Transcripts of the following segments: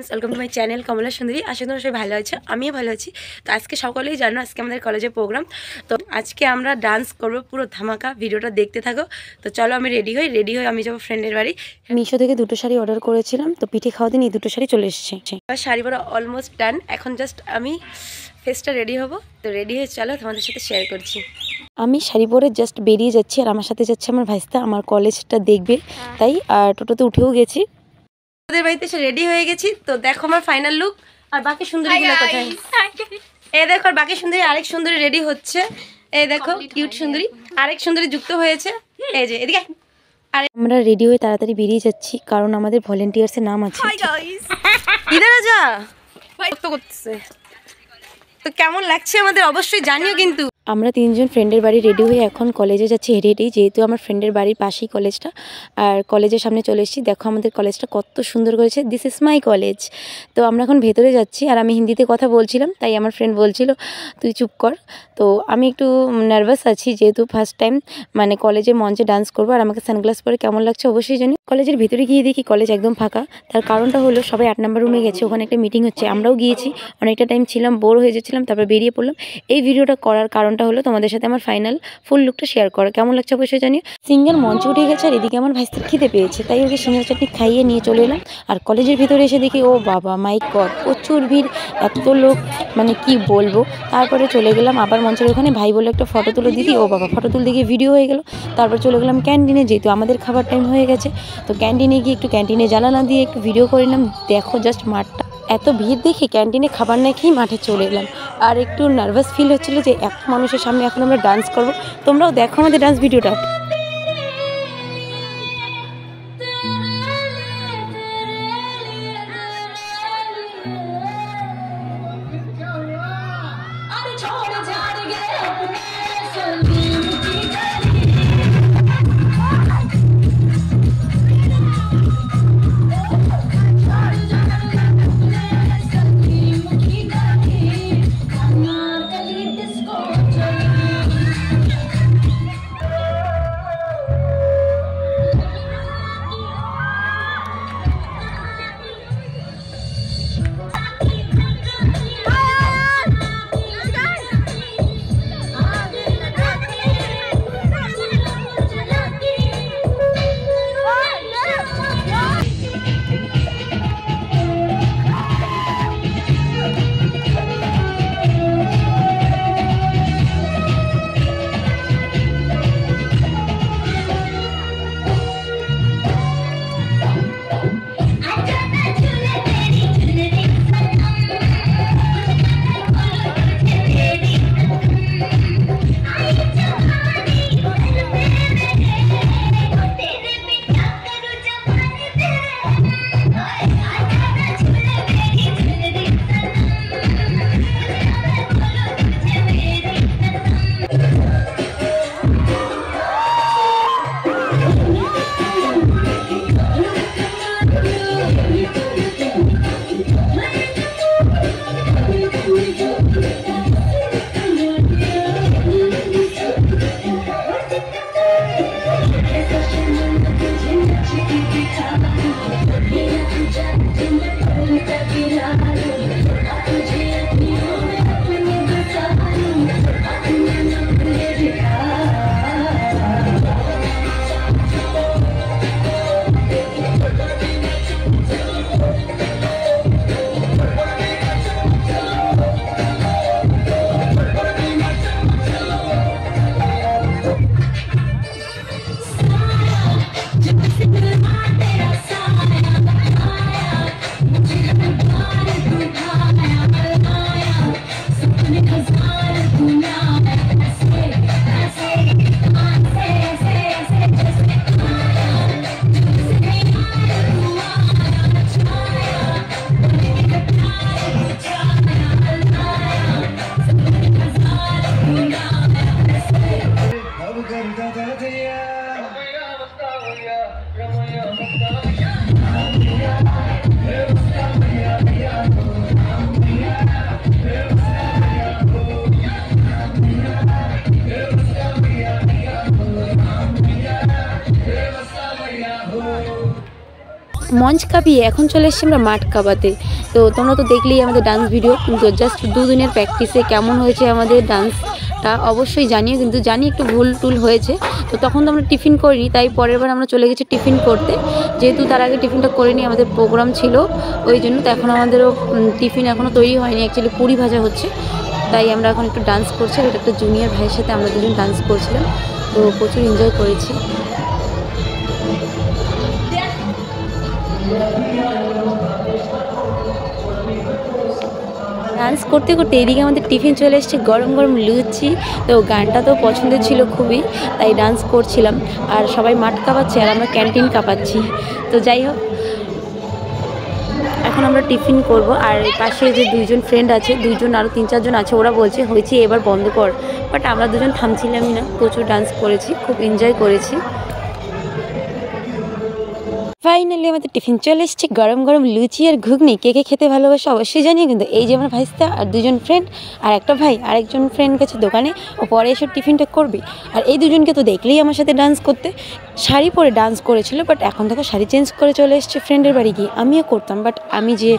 Friends welcome to my channel Kamala Sundari. आशा कরি সবাই ভালো আছো, আমিও ভালো আছি। তো আজকে সকলেই জানো আজকে আমাদের কলেজে প্রোগ্রাম। তো আজকে আমরা ডান্স করব পুরো ধামাকা, ভিডিওটা দেখতে থাকো। তো চলো আমি রেডি হই আমি যাব ফ্রেন্ডের বাড়ি। মিশো থেকে দুটো শাড়ি অর্ডার করেছিলাম, তো পিঠে খাওয়া দিন এই দুটো শাড়ি চলে এসেছে। শাড়ি পরা অলমোস্ট ডান, এখন জাস্ট আমি ফেসটা রেডি হব। তো রেডি হয়ে চলো তোমাদের সাথে শেয়ার করছি। আমি শাড়ি পরে জাস্ট বেরিয়ে যাচ্ছি, আর আমার সাথে যাচ্ছে আমার ভাইস্তা, আমার কলেজটা দেখবে তাই। আর টোটোতে উঠেও গেছি, ওদের বাড়িতে এসে রেডি হয়ে গেছি। তো দেখো আমার ফাইনাল লুক। আর বাকি সুন্দরীগুলো কোথায়? এই দেখো আর বাকি সুন্দরী, আরেক সুন্দরী রেডি হচ্ছে। এই দেখো কিউট সুন্দরী, আরেক সুন্দরী যুক্ত হয়েছে। এই যে এদিকে। আর আমরা রেডি হয়ে তাড়াতাড়ি বেরিয়ে যাচ্ছি, কারণ আমাদের ভলেন্টিয়ার্সের নাম আছে। ইদারা যা করতেছে। তো কেমন লাগছে আমাদের অবশ্যই জানিও কিন্তু। আমরা তিনজন ফ্রেন্ডের বাড়ি রেডি হয়ে এখন কলেজে যাচ্ছি হেঁটে হেঁটেই, যেহেতু আমার ফ্রেন্ডের বাড়ির পাশেই কলেজটা। আর কলেজের সামনে চলে এসেছি, দেখো আমাদের কলেজটা কত সুন্দর করেছে। This is my college. তো আমরা এখন ভেতরে যাচ্ছি, আর আমি হিন্দিতে কথা বলছিলাম, তাই আমার ফ্রেন্ড বলছিল তুই চুপ কর। তো আমি একটু নার্ভাস আছি, যেহেতু ফার্স্ট টাইম মানে কলেজে মঞ্চে ডান্স করবো। আর আমাকে সানগ্লাস পরে কেমন লাগছে অবশ্যই জানি। কলেজের ভেতরে গিয়ে দেখি কলেজ একদম ফাঁকা। তার কারণটা হলো সবাই 8 নম্বর রুমে গেছে, ওখানে একটা মিটিং হচ্ছে। আমরাও গিয়েছি, অনেকটা টাইম ছিলাম, বোর হয়ে যাচ্ছিলাম, তারপর বেরিয়ে পড়লাম। এই ভিডিওটা করার কারণটা হলো তোমাদের সাথে আমার ফাইনাল ফুল লুকটা শেয়ার করা। কেমন লাগছে অবশ্যই জানিও। সিঙ্গেল মঞ্চে উঠে গেছে, আর এদিকে আমার ভাইস্তার খিদে পেয়েছে, তাই ওকে সিঙ্গেল চাটনি খাইয়ে নিয়ে চলে এলাম। আর কলেজের ভিতরে এসে দেখি ও বাবা মাই গড, প্রচুর ভিড়, এত লোক মানে কি বলবো। তারপরে চলে গেলাম আবার মঞ্চের ওখানে, ভাই বলে একটা ফটো তুলো দিদি। ও বাবা, ফটো তুলতে গিয়ে ভিডিও হয়ে গেল। তারপর চলে গেলাম ক্যান্টিনে, যেহেতু আমাদের খাবার টাইম হয়ে গেছে। তো ক্যান্টিনে গিয়ে একটু ক্যান্টিনে জ্বালানা দিয়ে একটু ভিডিও করে নিলাম। দেখো জাস্ট মাঠটা, এত ভিড় দেখে ক্যান্টিনে খাবার না খেয়েই মাঠে চলে এলাম। আর একটু নার্ভাস ফিল হচ্ছিলো যে এত মানুষের সামনে এখন আমরা ডান্স করবো। তোমরাও দেখো আমাদের ডান্স ভিডিওটা। মঞ্চ কাঁপিয়ে এখন চলে এসেছি আমরা মাঠ কাঁপাতে। তো তোমরা তো দেখলেই আমাদের ডান্স ভিডিও, কিন্তু জাস্ট 2 দিনের প্র্যাকটিসে কেমন হয়েছে আমাদের ডান্সটা অবশ্যই জানিও। কিন্তু জানি একটু ভুল টুল হয়েছে, তো তখন তো আমরা টিফিন করিনি, তাই পরের বার আমরা চলে গেছি টিফিন করতে। যেহেতু তার আগে টিফিনটা করিনি, আমাদের প্রোগ্রাম ছিল ওই জন্য। তো এখন আমাদেরও টিফিন এখনও তৈরি হয়নি, অ্যাকচুয়ালি পুরি ভাজা হচ্ছে, তাই আমরা এখন একটু ডান্স করছি। ওটা একটা জুনিয়র ভাইয়ের সাথে আমরা দুজন ডান্স করছিলাম, তো প্রচুর এনজয় করেছি। ডান্স করতে করতে এদিকে আমাদের টিফিন চলে এসেছে, গরম গরম লুচি। তো গানটা তো পছন্দের ছিল খুবই, তাই ডান্স করছিলাম। আর সবাই মাঠ কাঁপাচ্ছে আর আমরা ক্যান্টিন কাঁপাচ্ছি। তো যাই হোক, এখন আমরা টিফিন করব। আর পাশে যে 2জন ফ্রেন্ড আছে, 2জন আরও 3-4 জন আছে, ওরা বলছে হয়েছে এবার বন্ধ কর, বাট আমরা 2জন থামছিলামই না। প্রচুর ডান্স করেছি, খুব এনজয় করেছি। ফাইনালি আমাদের টিফিন চলে এসছে, গরম গরম লুচি আর ঘুগনি। কে কে খেতে ভালোবাসে অবশ্যই জানিয়ে। কিন্তু এই যে আমার ভাইস্তা আর 2জন ফ্রেন্ড আর একটা ভাই, আরেকজন ফ্রেন্ড গেছে দোকানে, ও পরে এসে টিফিনটা করবে। আর এই 2জনকে তো দেখলেই আমার সাথে ডান্স করতে, শাড়ি পরে ডান্স করেছিল, বাট এখন থেকে শাড়ি চেঞ্জ করে চলে এসছে ফ্রেন্ডের বাড়ি গিয়ে। আমিও করতাম, বাট আমি যে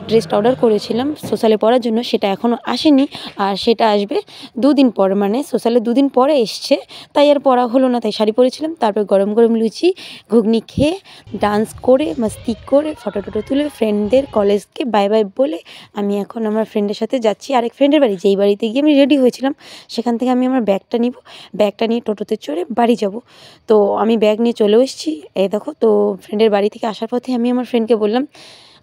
ড্রেসটা অর্ডার করেছিলাম সোশ্যালে পরার জন্য, সেটা এখনও আসেনি। আর সেটা আসবে 2 দিন পর, মানে সোশ্যালে 2 দিন পরে এসছে, তাই আর পরা হলো না, তাই শাড়ি পরেছিলাম। তারপর গরম গরম লুচি ঘুগনি খেয়ে ডান্স করে মাস্তি করে ফটো টটো তুলে ফ্রেন্ডদের কলেজকে বাই বাই বলে আমি এখন আমার ফ্রেন্ডের সাথে যাচ্ছি আরেক ফ্রেন্ডের বাড়ি। যেই বাড়িতে গিয়ে আমি রেডি হয়েছিলাম, সেখান থেকে আমি আমার ব্যাগটা নিব, ব্যাগটা নিয়ে টোটোতে চড়ে বাড়ি যাব। তো আমি ব্যাগ নিয়ে চলেও এসেছি, এই দেখো। তো ফ্রেন্ডের বাড়ি থেকে আসার পথে আমি আমার ফ্রেন্ডকে বললাম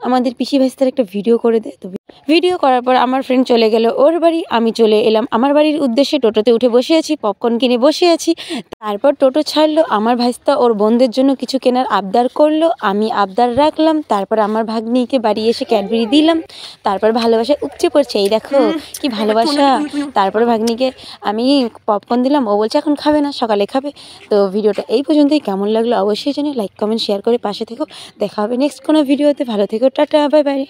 আমাদের পিসি ভাইস্তার একটা ভিডিও করে দে। তো ভিডিও করার পর আমার ফ্রেন্ড চলে গেল ওর বাড়ি, আমি চলে এলাম আমার বাড়ির উদ্দেশ্যে। টোটোতে উঠে বসে আছি, পপকর্ন কিনে বসে আছি। তারপর টোটো ছাড়লো, আমার ভাইস্তা ওর বোনদের জন্য কিছু কেনার আবদার করলো, আমি আবদার রাখলাম। তারপর আমার ভাগ্নিকে বাড়ি এসে ক্যাডবেরি দিলাম। তারপর ভালোবাসা উপচে পড়ছে, এই দেখো কি ভালোবাসা। তারপর ভাগ্নিকে আমি পপকর্ন দিলাম, ও বলছে এখন খাবে না, সকালে খাবে। তো ভিডিওটা এই পর্যন্তই। কেমন লাগলো অবশ্যই জানিও, লাইক কমেন্ট শেয়ার করে পাশে থেকো। দেখা হবে নেক্সট কোনো ভিডিওতে। ভালো থেকো, টাটা, বাই বাই।